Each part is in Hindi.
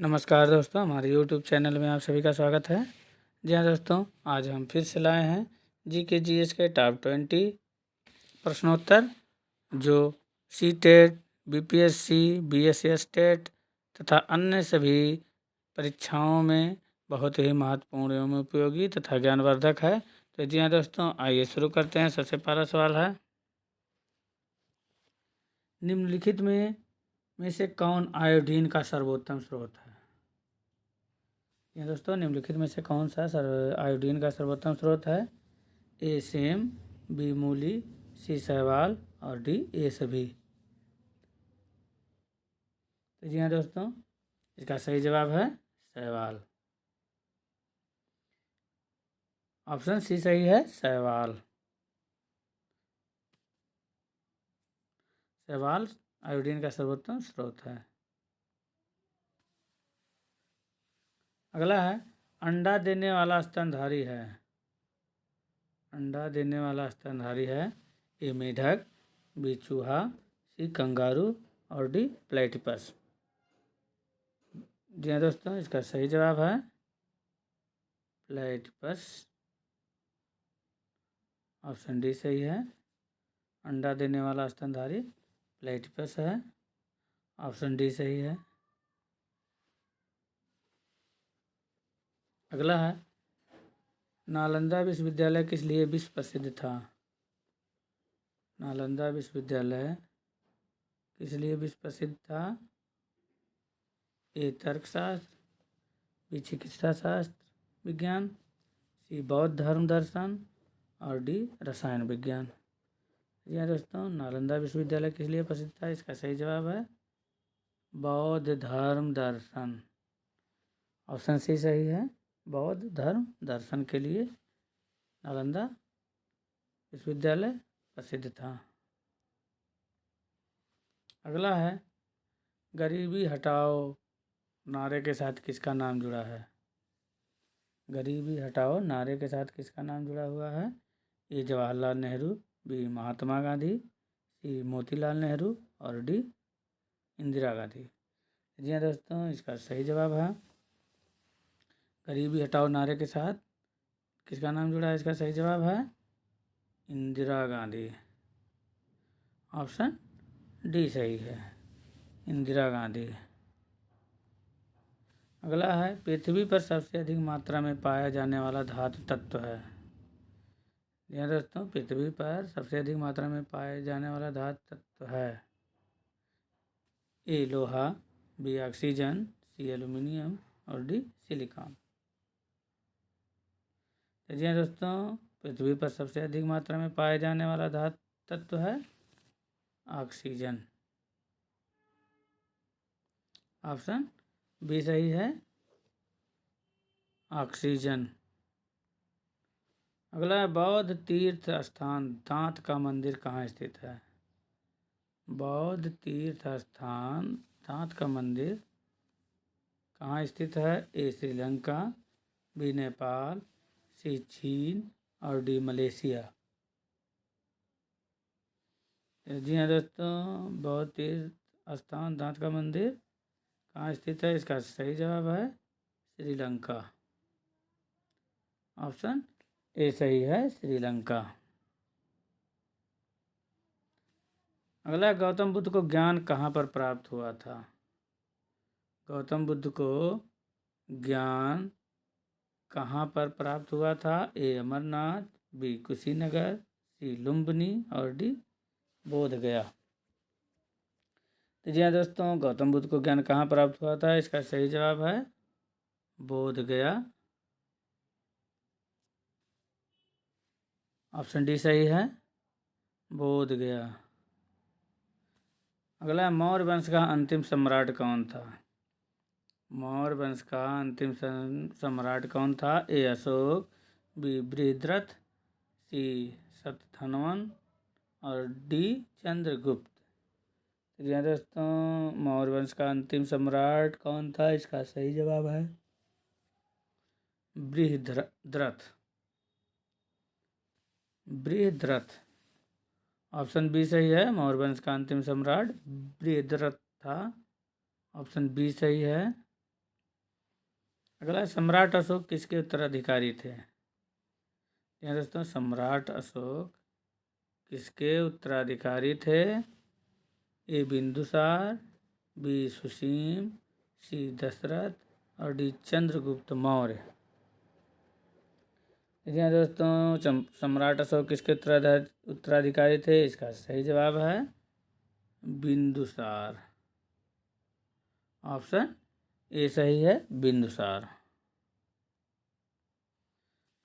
नमस्कार दोस्तों, हमारे YouTube चैनल में आप सभी का स्वागत है। जी हाँ दोस्तों, आज हम फिर से लाए हैं GK/GS के टॉप 20 प्रश्नोत्तर जो सी-टेट, BPSC, BSS टेट तथा अन्य सभी परीक्षाओं में बहुत ही महत्वपूर्ण एवं उपयोगी तथा ज्ञानवर्धक है। तो जी हाँ दोस्तों, आइए शुरू करते हैं। सबसे पहला सवाल है, निम्नलिखित में से कौन आयोडीन का सर्वोत्तम स्रोत है? ये दोस्तों, निम्नलिखित में से कौन सा आयोडीन का सर्वोत्तम स्रोत है? ए सेम, बी मूली, सी शैवाल और डी ए सभी। तो जी हाँ दोस्तों, इसका सही जवाब है शैवाल। ऑप्शन सी सही है, शैवाल। शैवाल आयोडीन का सर्वोत्तम स्रोत है। अगला है, अंडा देने वाला स्तनधारी है। अंडा देने वाला स्तनधारी है ए मेढक, बी चूहा, सी कंगारू और डी प्लेटिपस। जी हाँ दोस्तों, इसका सही जवाब है प्लेटिपस। ऑप्शन डी सही है, अंडा देने वाला स्तनधारी प्लेटिपस है। ऑप्शन डी सही है। अगला है, नालंदा विश्वविद्यालय किस लिए विश्व प्रसिद्ध था? नालंदा विश्वविद्यालय किस लिए विश्व प्रसिद्ध था? ए तर्कशास्त्र, बी चिकित्सा शास्त्र विज्ञान, सी बौद्ध धर्म दर्शन और डी रसायन विज्ञान। जी हाँ दोस्तों, नालंदा विश्वविद्यालय किस लिए प्रसिद्ध था? इसका सही जवाब है बौद्ध धर्म दर्शन। ऑप्शन सी सही है, बौद्ध धर्म दर्शन के लिए नालंदा विश्वविद्यालय प्रसिद्ध था। अगला है, गरीबी हटाओ नारे के साथ किसका नाम जुड़ा है? गरीबी हटाओ नारे के साथ किसका नाम जुड़ा हुआ है? ए जवाहरलाल नेहरू, बी महात्मा गांधी, सी मोतीलाल नेहरू और डी इंदिरा गांधी। जी हाँ दोस्तों, इसका सही जवाब है गरीबी हटाओ नारे के साथ किसका नाम जुड़ा है? इसका सही जवाब है इंदिरा गांधी। ऑप्शन डी सही है, इंदिरा गांधी। अगला है, पृथ्वी पर सबसे अधिक मात्रा में पाया जाने वाला धातु तत्व है। जी दोस्तों, पृथ्वी पर सबसे अधिक मात्रा में पाए जाने वाला धातु तत्व है ए लोहा, बी ऑक्सीजन, सी एल्यूमिनियम और डी सिलिकॉन। तो जी दोस्तों, पृथ्वी पर सबसे अधिक मात्रा में पाए जाने वाला धातु तत्व है ऑक्सीजन। ऑप्शन बी सही है, ऑक्सीजन। अगला है, बौद्ध तीर्थ स्थान दांत का मंदिर कहाँ स्थित है? बौद्ध तीर्थ स्थान दांत का मंदिर कहाँ स्थित है? ए श्रीलंका, बी नेपाल, सी चीन और डी मलेशिया। जी हाँ दोस्तों, बौद्ध तीर्थ स्थान दांत का मंदिर कहाँ स्थित है? इसका सही जवाब है श्रीलंका। ऑप्शन ए सही है, श्रीलंका। अगला, गौतम बुद्ध को ज्ञान कहाँ पर प्राप्त हुआ था? गौतम बुद्ध को ज्ञान कहाँ पर प्राप्त हुआ था? ए अमरनाथ, बी कुशीनगर, सी लुम्बिनी और डी बोध गया। तो जी हाँ दोस्तों, गौतम बुद्ध को ज्ञान कहाँ प्राप्त हुआ था? इसका सही जवाब है बोध गया। ऑप्शन डी सही है, बोध गया। अगला, मौर्य वंश का अंतिम सम्राट कौन था? मौर्य वंश का अंतिम सम्राट कौन था? ए अशोक, बी बृहद्रथ, सी शतधन्वन और डी चंद्रगुप्त। जी हाँ दोस्तों, मौर्य वंश का अंतिम सम्राट कौन था? इसका सही जवाब है बृहद्रथ। बृहद्रथ। ऑप्शन बी सही है, मौर्य वंश का अंतिम सम्राट बृहद्रथ था। ऑप्शन बी सही है। अगला, सम्राट अशोक किसके उत्तराधिकारी थे? यहाँ दोस्तों, सम्राट अशोक किसके उत्तराधिकारी थे? ए बिंदुसार, बी सुसीम, सी दशरथ और डी चंद्रगुप्त मौर्य। यहाँ दोस्तों, सम्राट अशोक किसके उत्तराधिकारी थे? इसका सही जवाब है बिंदुसार। ऑप्शन ए सही है, बिंदुसार।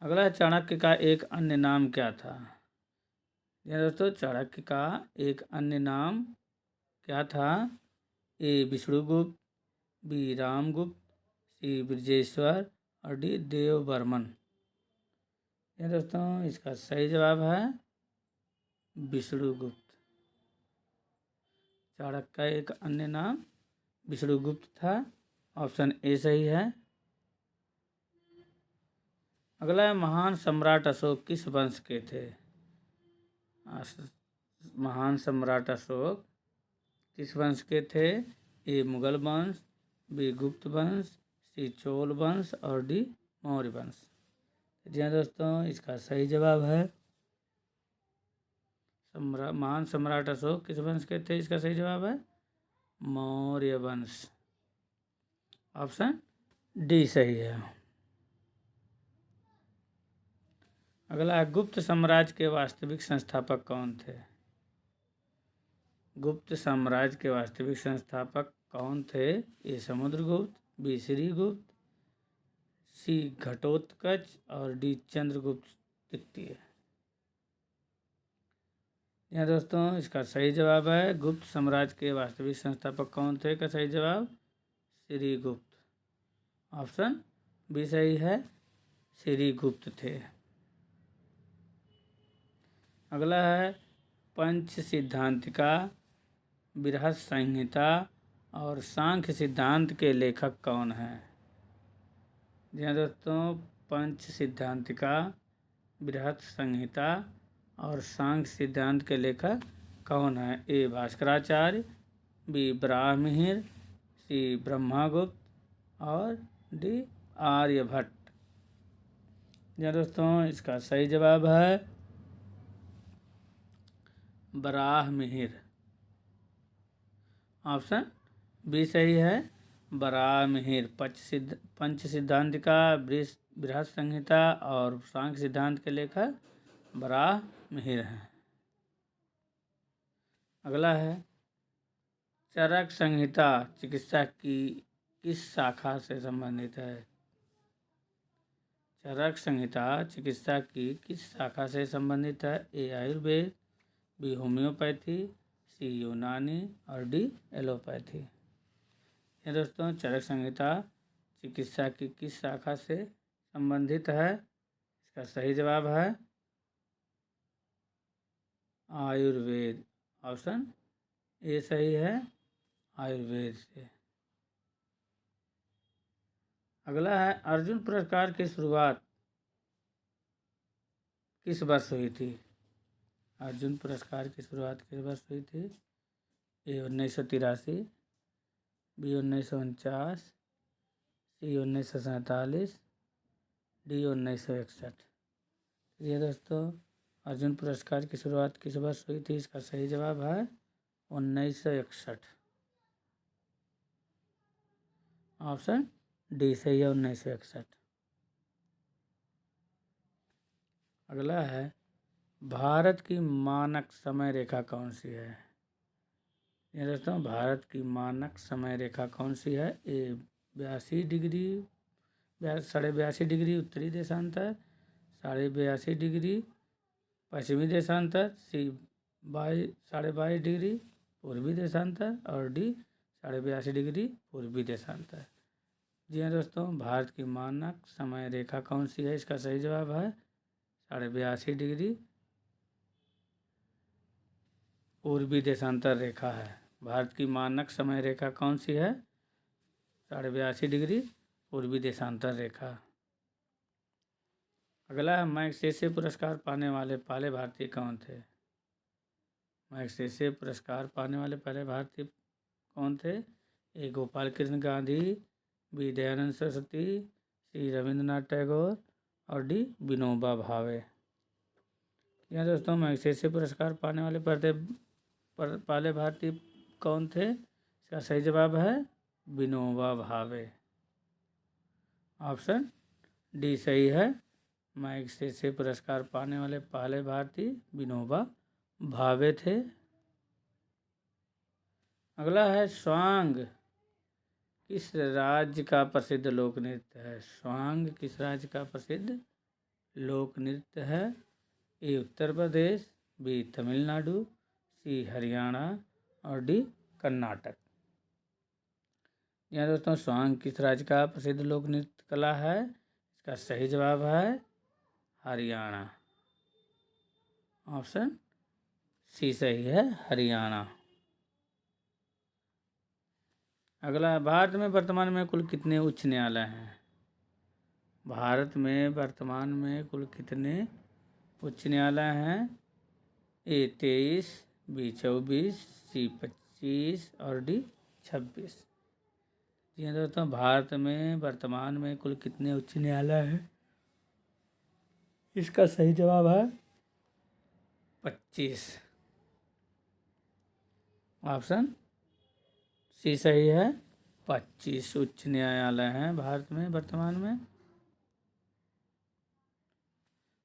अगला, चाणक्य का एक अन्य नाम क्या था? यहाँ दोस्तों, चाणक्य का एक अन्य नाम क्या था? ए विष्णुगुप्त, बी रामगुप्त, सी ब्रजेश्वर और डी देववर्मन। ये दोस्तों, इसका सही जवाब है विष्णुगुप्त। चाणक्य का एक अन्य नाम विष्णुगुप्त था। ऑप्शन ए सही है। अगला, महान सम्राट अशोक किस वंश के थे? महान सम्राट अशोक किस वंश के थे? ए मुगल वंश, बी गुप्त वंश, सी चोल वंश और डी मौर्य वंश। जी हाँ दोस्तों, इसका सही जवाब है महान सम्राट अशोक किस वंश के थे? इसका सही जवाब है मौर्य वंश। ऑप्शन डी सही है। अगला, गुप्त साम्राज्य के वास्तविक संस्थापक कौन थे? गुप्त साम्राज्य के वास्तविक संस्थापक कौन थे? ए समुद्रगुप्त, बी श्रीगुप्त, सी घटोत्कच और डी चंद्रगुप्त द्वितीय। यहाँ दोस्तों, इसका सही जवाब है गुप्त साम्राज्य के वास्तविक संस्थापक कौन थे का सही जवाब श्रीगुप्त। ऑप्शन बी सही है, श्रीगुप्त थे। अगला है, पंच सिद्धांतिका, बृहत संहिता और सांख्य सिद्धांत के लेखक कौन हैं? जी हाँ दोस्तों, पंच सिद्धांतिका, बृहत संहिता और सांख्य सिद्धांत के लेखक कौन है? ए भास्कराचार्य, बी ब्राह्मण, सी ब्रह्मगुप्त और डी आर्यभट्ट। जी हाँ दोस्तों, इसका सही जवाब है बराहमिहिर। ऑप्शन बी सही है, बराहमिहिर। पंच सिद्धांतिका, बृहत संहिता और सांख्य सिद्धांत के लेखक बराहमिहिर हैं। अगला है, चरक संहिता चिकित्सा की किस शाखा से संबंधित है? चरक संहिता चिकित्सा की किस शाखा से संबंधित है? ए आयुर्वेद, बी होम्योपैथी, सी यूनानी और डी एलोपैथी। ये दोस्तों, चरक संहिता चिकित्सा की किस शाखा से संबंधित है? इसका सही जवाब है आयुर्वेद। ऑप्शन ए सही है, आयुर्वेद से। अगला है, अर्जुन पुरस्कार की शुरुआत किस वर्ष हुई थी? अर्जुन पुरस्कार की शुरुआत किस वर्ष हुई थी? ए 1983, बी 1949, सी 1947, डी 1961। ये दोस्तों, अर्जुन पुरस्कार की शुरुआत किस वर्ष हुई थी? इसका सही जवाब है 1961। ऑप्शन डी सही है, 1961। अगला है, भारत की मानक समय रेखा कौन सी है? ये दोस्तों, भारत की मानक समय रेखा कौन सी है? ए 82 डिग्री, 82.5 डिग्री उत्तरी देशांतर, 82.5 डिग्री पश्चिमी देशांतर, सी 22.5 डिग्री पूर्वी देशांतर और डी 82.5 डिग्री पूर्वी देशांतर। जी हाँ दोस्तों, भारत की मानक समय रेखा कौन सी है? इसका सही जवाब है 82.5 डिग्री पूर्वी देशांतर रेखा है। भारत की मानक समय रेखा कौन सी है? 82.5 डिग्री पूर्वी देशांतर रेखा। अगला है, मैग्सेसे पुरस्कार पाने वाले पहले भारतीय कौन थे? मैग्सेसे पुरस्कार पाने वाले पहले भारतीय कौन थे? ए गोपाल कृष्ण गांधी, बी दयानंद सरस्वती, सी रविंद्रनाथ टैगोर और डी विनोबा भावे। यहाँ दोस्तों मैग्सेसे पुरस्कार पाने वाले पहले भारतीय कौन थे? इसका सही जवाब है विनोबा भावे। ऑप्शन डी सही है। मैग्सेसे पुरस्कार पाने वाले पहले भारतीय विनोबा भावे थे। अगला है स्वांग किस राज्य का प्रसिद्ध लोक नृत्य है? स्वांग किस राज्य का प्रसिद्ध लोक नृत्य है? ए उत्तर प्रदेश, बी तमिलनाडु, सी हरियाणा और डी कर्नाटक। यहाँ दोस्तों स्वांग किस राज्य का प्रसिद्ध लोक नृत्य कला है? इसका सही जवाब है हरियाणा। ऑप्शन सी सही है, हरियाणा। अगला, भारत में वर्तमान में कुल कितने उच्च न्यायालय हैं? भारत में वर्तमान में कुल कितने उच्च न्यायालय हैं? ए 23, बी 24, सी 25 और डी 26। जी हाँ दोस्तों, भारत में वर्तमान में कुल कितने उच्च न्यायालय हैं? इसका सही जवाब है 25। ऑप्शन सी सही है, 25 उच्च न्यायालय हैं भारत में वर्तमान में।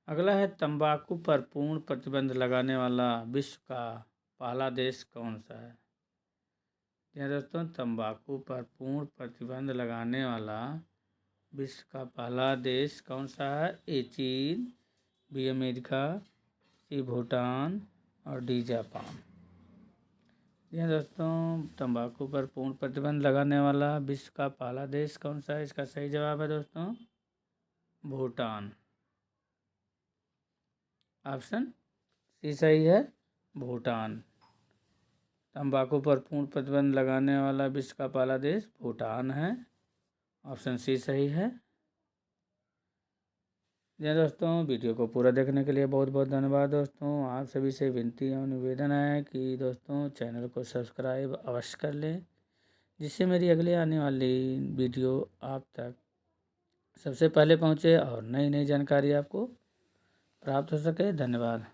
अगला है तंबाकू पर पूर्ण प्रतिबंध लगाने वाला विश्व का पहला देश कौन सा है? जी दोस्तों, तंबाकू पर पूर्ण प्रतिबंध लगाने वाला विश्व का पहला देश कौन सा है? ए चीन, बी अमेरिका, सी भूटान और डी जापान। जी दोस्तों, तंबाकू पर पूर्ण प्रतिबंध लगाने वाला विश्व का पहला देश कौन सा है? इसका सही जवाब है दोस्तों भूटान। ऑप्शन सी सही है, भूटान। तंबाकू पर पूर्ण प्रतिबंध लगाने वाला विश्व का पहला देश भूटान है। ऑप्शन सी सही है। जी दोस्तों, वीडियो को पूरा देखने के लिए बहुत बहुत धन्यवाद दोस्तों। आप सभी से विनती और निवेदन है कि दोस्तों चैनल को सब्सक्राइब अवश्य कर लें, जिससे मेरी अगली आने वाली वीडियो आप तक सबसे पहले पहुंचे और नई नई जानकारी आपको प्राप्त हो सके। धन्यवाद।